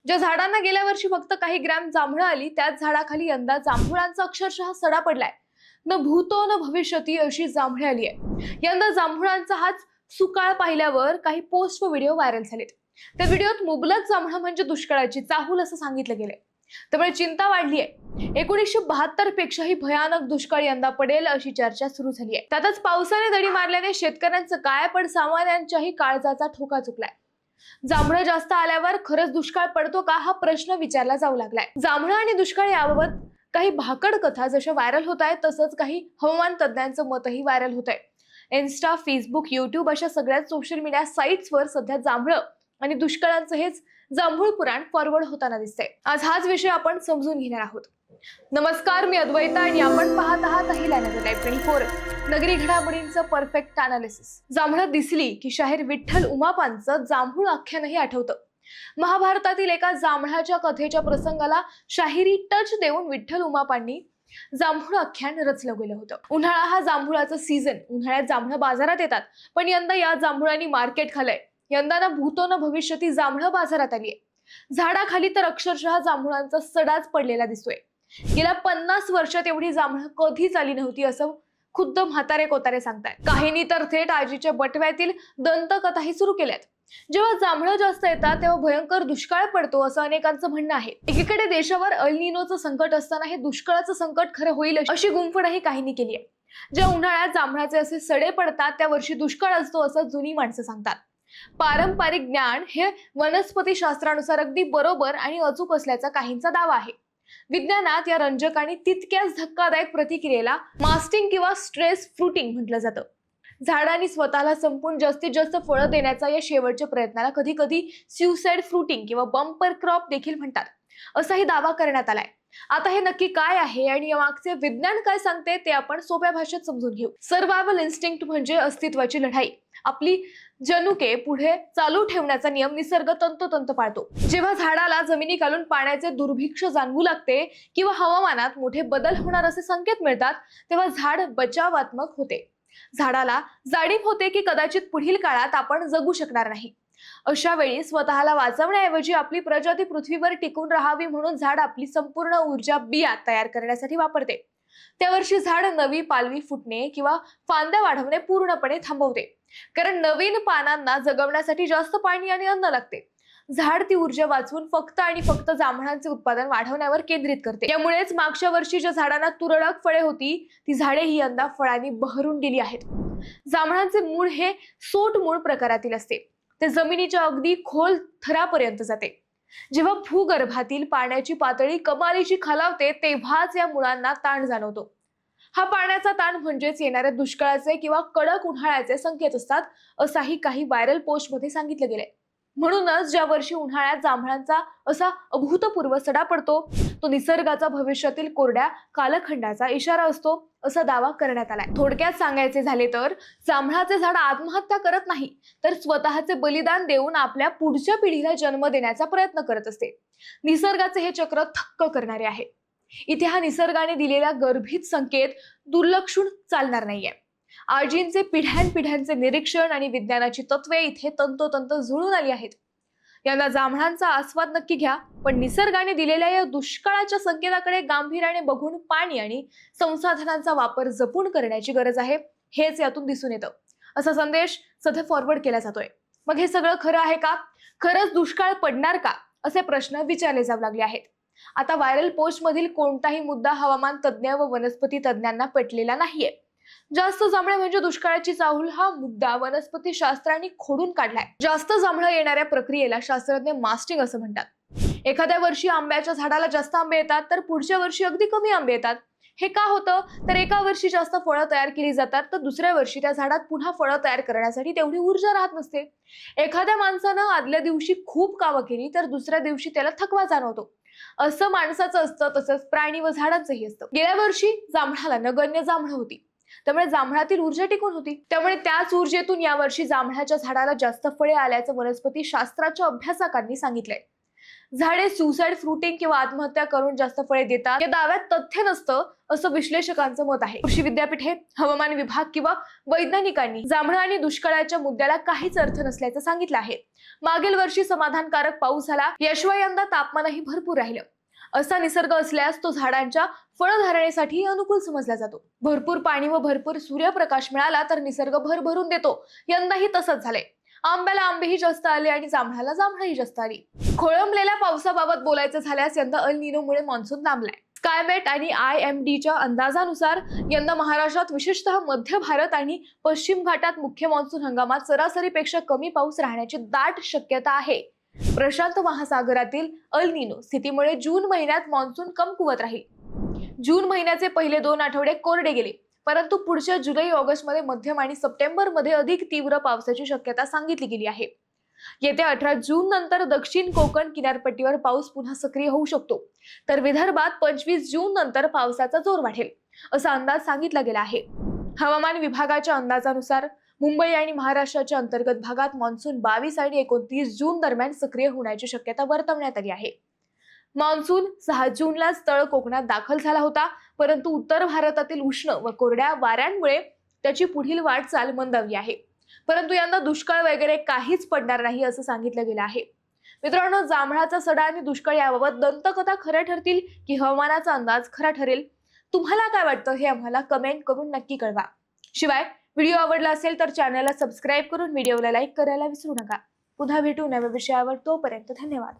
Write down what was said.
ज्या झाडांना गेल्या वर्षी फक्त काही ग्रॅम जांभळं आली, त्याच झाडाखाली यंदा जांभुळांचा अक्षरशः सडा पडलाय. न भूतो न भविष्यती अशी जांभळे आली आहे. यंदा जांभुळांचा हाच सुकाळ पाहिल्यावर काही पोस्ट व व्हिडिओ व्हायरल झालेत. त्या व्हिडिओत मुबलक जांभळं म्हणजे दुष्काळाची चाहूल असं सांगितलं गेलंय. त्यामुळे चिंता वाढली आहे. 1972 पेक्षाही भयानक दुष्काळ यंदा पडेल अशी चर्चा सुरू झाली आहे. त्यातच पावसाने दडी मारल्याने शेतकऱ्यांचं काय, पण सामान्यांच्याही काळजाचा ठोका चुकलाय. जांभळं जास्त आल्यावर खरंच दुष्काळ पडतो का, हा प्रश्न विचारला जाऊ लागलाय. जांभळं आणि दुष्काळ याबाबत काही भाकड कथा जशा व्हायरल होत आहेत, तसंच काही हवामान तज्ज्ञांचं मतही व्हायरल होत आहे. इन्स्टा, फेसबुक, युट्यूब अशा सगळ्याच सोशल मीडिया साईट्सवर सध्या जांभळं आणि दुष्काळांचं हेच जांभूळ पुराण फॉरवर्ड होताना दिसतंय. आज हाच विषय आपण समजून घेणार आहोत. नमस्कार, मी अद्वैता आणि आपण पाहत आहात अहिल्या नगर लाईव्ह 24, नगरी घडामोडींचं परफेक्ट अनालिसिस. जांभळं दिसली की शाहीर विठ्ठल उमापांचं जांभूळ आख्यानही आठवतं. महाभारतातील एका जांभळाच्या कथेच्या प्रसंगाला शाहिरी टच देऊन विठ्ठल उमापांनी जांभूळ आख्यान रचलं गेलं होतं. उन्हाळा हा जांभुळाचा सीझन. उन्हाळ्यात जांभळं बाजारात येतात, पण यंदा या जांभुळांनी मार्केट खालंय. यंदा ना भूतो न भविष्यती जांभळं बाजारात आलीय. झाडाखाली तर अक्षरशः जांभुळांचा सडाच पडलेला दिसतोय. गेल्या 50 वर्षात एवढी जांभळं कधीच आली नव्हती असं खुद्द म्हातारे कोतारे सांगतायत. काहींनी तर थेट आजीच्या बटव्यातील दंतकथाही सुरू केल्यात. जेव्हा जांभळं जास्त येतात तेव्हा भयंकर दुष्काळ पडतो असं अनेकांचं म्हणणं आहे. एकीकडे देशावर अल निनोचं संकट असताना हे दुष्काळाचं संकट खरं होईल अशी गुंफणही काहींनी केली आहे. ज्या उन्हाळ्यात जांभळाचे असे सडे पडतात त्या वर्षी दुष्काळ असतो असं जुनी माणसं सांगतात. पारंपरिक ज्ञान हे वनस्पती शास्त्रानुसार अगदी बरोबर आणि अचूक असल्याचा काहींचा दावा आहे. विज्ञानात या रंजक आणि तितक्याच धक्कादायक प्रतिक्रियेला मास्टिंग किंवा स्ट्रेस फ्रुटिंग म्हटलं जातं. झाडांनी स्वतःला संपून जास्तीत जास्त फळं देण्याचा या शेवटच्या प्रयत्नाला कधी कधी सुसाइड फ्रुटिंग किंवा बंपर क्रॉप देखील म्हणतात, असाही दावा करण्यात आलाय. आता हे नक्की काय आहे आणि यामागचे विज्ञान काय सांगते ते आपण सोप्या भाषेत समजून घेऊ. सर्व्हायव्हल इन्स्टिंक्ट म्हणजे अस्तित्वाची लढाई. आपली जनुके पुढे चालू ठेवण्याचा नियम निसर्ग तंतोतंत पाळतो. जेव्हा झाडाला जमिनीखालून पाण्याचे दुर्भिक्ष जाणवू लागते किंवा हवामानात मोठे बदल होणार असे संकेत मिळतात, तेव्हा झाड बचावात्मक होते. झाडाला जाणीव होते की कदाचित पुढील काळात आपण जगू शकणार नाही. अशा वेळी स्वतःला वाचवण्याऐवजी आपली प्रजाती पृथ्वीवर टिकून राहावी म्हणून झाड आपली संपूर्ण ऊर्जा बिया तयार करण्यासाठी वापरते. त्या वर्षी झाड नवी पालवी फुटणे किंवा फांद्या वाढवणे पूर्णपणे थांबवते, कारण नवीन पानांना जगवण्यासाठी जास्त पाणी आणि अन्न लागते. झाड ती ऊर्जा वाचवून फक्त आणि फक्त जांभळांचे उत्पादन वाढवण्यावर केंद्रित करते. त्यामुळेच मागच्या वर्षी ज्या झाडांना तुरळक फळे होती, ती झाडे ही यंदा फळांनी बहरून गेली आहेत. जांभळांचे मूळ हे सोट मूळ प्रकारातील असते. ते जमिनीच्या अगदी खोल थरापर्यंत जाते. जेव्हा भूगर्भातील पाण्याची पातळी कमालीची खालावते तेव्हाच या मुळांना ताण जाणवतो. हा पाण्याचा ताण म्हणजेच येणाऱ्या दुष्काळाचे किंवा कडक उन्हाळ्याचे संकेत असतात, असाही काही व्हायरल पोस्ट मध्ये सांगितलं गेलंय. म्हणूनच ज्या वर्षी उन्हाळ्यात जांभळांचा असा अभूतपूर्व सडा पडतो, तो निसर्गाचा भविष्यातील कोरड्या कालखंडाचा इशारा असतो असा दावा करण्यात आलाय. थोडक्यात सांगायचे झाले तर जांभळाचे झाड आत्महत्या करत नाही, तर स्वतःचे बलिदान देऊन आपल्या पुढच्या पिढीला जन्म देण्याचा प्रयत्न करत असते. निसर्गाचे हे चक्र थक्क करणारे आहे. इथे हा निसर्गाने दिलेला गर्भित संकेत दुर्लक्षून चालणार नाहीये. आजींचे पिढ्यानपिढ्यांचे निरीक्षण आणि विज्ञानाची तत्वे इथे तंतोतंत जुळून आली आहेत. यंदा जांभळांचा आस्वाद नक्की घ्या, पण निसर्गाने दिलेल्या या दुष्काळाच्या संकेताकडे गांभीर्याने बघून पाणी आणि संसाधनांचा वापर जपून करण्याची गरज आहे, हेच यातून दिसून येतं. असा संदेश सध्या फॉरवर्ड केला जातोय. मग हे सगळं खरं आहे का? खरंच दुष्काळ पडणार का? असे प्रश्न विचारले जाऊ लागले आहेत. आता व्हायरल पोस्ट मधील कोणताही मुद्दा हवामान तज्ज्ञ व वनस्पती तज्ज्ञांना पटलेला नाहीये. जास्त जांभळे म्हणजे दुष्काळाची चाहूल हा मुद्दा वनस्पती शास्त्रांनी खोडून काढलाय. जास्त जांभळं येणाऱ्या प्रक्रियेला शास्त्रज्ञ मास्टिंग असं म्हणतात. एखाद्या वर्षी आंब्याच्या झाडाला जास्त आंबे येतात तर पुढच्या वर्षी अगदी कमी आंबे येतात. हे का होतं? तर एका वर्षी जास्त फळं तयार केली जातात तर दुसऱ्या वर्षी त्या झाडात पुन्हा फळं तयार करण्यासाठी तेवढी ऊर्जा राहत नसते. एखाद्या माणसानं आदल्या दिवशी खूप कामं केली तर दुसऱ्या दिवशी त्याला थकवा जाणवतो. असं माणसाचं असतं, तसंच प्राणी व झाडांचंही असतं. गेल्या वर्षी जांभळाला नगण्य जांभळं होती, त्यामुळे जांभळातील ऊर्जा टिकून होती. त्यामुळे त्याच ऊर्जेतून यावर्षी जांभळाच्या झाडाला जास्त फळे आल्याचं वनस्पती शास्त्राच्या अभ्यासकांनी सांगितलंय. झाडे सुसाईड फ्रुटिंग किंवा आत्महत्या करून जास्त फळे देतात या दाव्यात तथ्य नसतं असं विश्लेषकांचं मत आहे. कृषी विद्यापीठे, हवामान विभाग किंवा वैज्ञानिकांनी जांभळं आणि दुष्काळाच्या मुद्द्याला काहीच अर्थ नसल्याचं सांगितलं आहे. मागील वर्षी समाधानकारक पाऊस झाला, याशिवाय यंदा तापमानही भरपूर राहिलं. असा निसर्ग असल्यास तो झाडांच्या फळधारणेसाठी अनुकूल समजला जातो. भरपूर पाणी व भरपूर सूर्यप्रकाश मिळाला तर निसर्ग भरभरून देतो. यंदाही तसंच झालंय. आंब्याला आंबेही जास्त आले आणि जांभळाला जांभळही जास्त आली. खोळंबलेल्या पावसाबाबत बोलायचं झाल्यास यंदा अल निनोमुळे मान्सून लांबलाय. स्कायमेट आणि IMDच्या अंदाजानुसार यंदा महाराष्ट्रात, विशेषतः मध्य भारत आणि पश्चिम घाटात मुख्य मान्सून हंगामात सरासरीपेक्षा कमी पाऊस राहण्याची दाट शक्यता आहे. प्रशांत महासागरातील अल निनो स्थितीमुळे जून महिन्यात मान्सून कमकुवत राहील. जून महिन्याचे पहिले 2 आठवडे कोरडे गेले, परंतु पुढच्या जुलै ऑगस्ट मध्ये मध्यम आणि सप्टेंबर मध्ये अधिक तीव्र पावसाची शक्यता सांगितली गेली आहे. येत्या 18 जून नंतर दक्षिण कोकण किनारपट्टीवर पाऊस पुन्हा सक्रिय होऊ शकतो, तर विदर्भात 25 जून नंतर पावसाचा जोर वाढेल असा अंदाज सांगितला गेला आहे. हवामान विभागाच्या अंदाजानुसार मुंबई आणि महाराष्ट्राच्या अंतर्गत भागात मान्सून 22 आणि 29 जून दरम्यान सक्रिय होण्याची शक्यता वर्तवण्यात आली आहे. मान्सून 6 जूनलाच तळ कोकणात दाखल झाला होता, परंतु उत्तर भारतातील उष्ण व कोरड्या वाऱ्यांमुळे त्याची पुढील वाटचाल मंदावली आहे. परंतु यंदा दुष्काळ वगैरे काहीच पडणार नाही असं सांगितलं गेलं आहे. मित्रांनो, जांभळाचा सडा आणि दुष्काळ याबाबत दंतकथा खऱ्या ठरतील की हवामानाचा अंदाज खरा ठरेल? तुम्हाला काय वाटतं हे आम्हाला कमेंट करून नक्की कळवा. शिवाय व्हिडिओ आवडला असेल तर चॅनलला सबस्क्राईब करून व्हिडिओला लाईक करायला विसरू नका. पुन्हा भेटू नव्या विषयावर. तोपर्यंत धन्यवाद.